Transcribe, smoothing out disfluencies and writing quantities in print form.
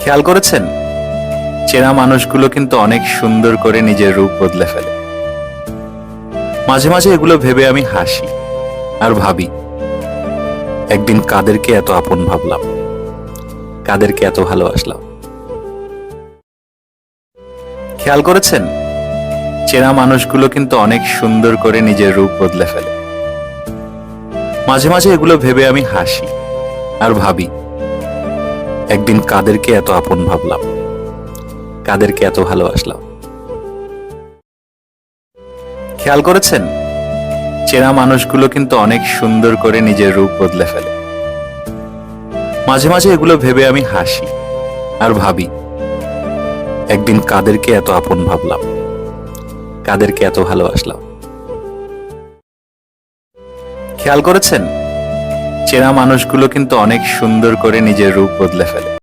খেয়াল করেছেন, চেনা মানুষগুলো কিন্তু অনেক সুন্দর করে নিজের রূপ বদলে ফেলে। মাঝে মাঝে এগুলো ভেবে আমি হাসি আর ভাবি, একদিন কাদেরকে এত আপন ভাবলাম, কাদেরকে এত ভালোবাসলাম। খেয়াল করেছেন, চেনা মানুষগুলো কিন্তু অনেক সুন্দর করে নিজের রূপ বদলে ফেলে। মাঝে মাঝে এগুলো ভেবে আমি হাসি আর ভাবি, একদিন কাদেরকে এত আপন ভাবলাম, কাদেরকে এত ভালোবাসলাম। খেয়াল করেছেন, চেনা মানুষগুলো কিন্তু অনেক সুন্দর করে নিজের রূপ বদলে ফেলে। মাঝে মাঝে এগুলো ভেবে আমি হাসি আর ভাবি, একদিন কাদেরকে এত আপন ভাবলাম, কাদেরকে এত ভালোবাসলাম। খেয়াল করেছেন, চেনা মানুষগুলো কিন্তু অনেক সুন্দর করে নিজের রূপ বদলে ফেলে।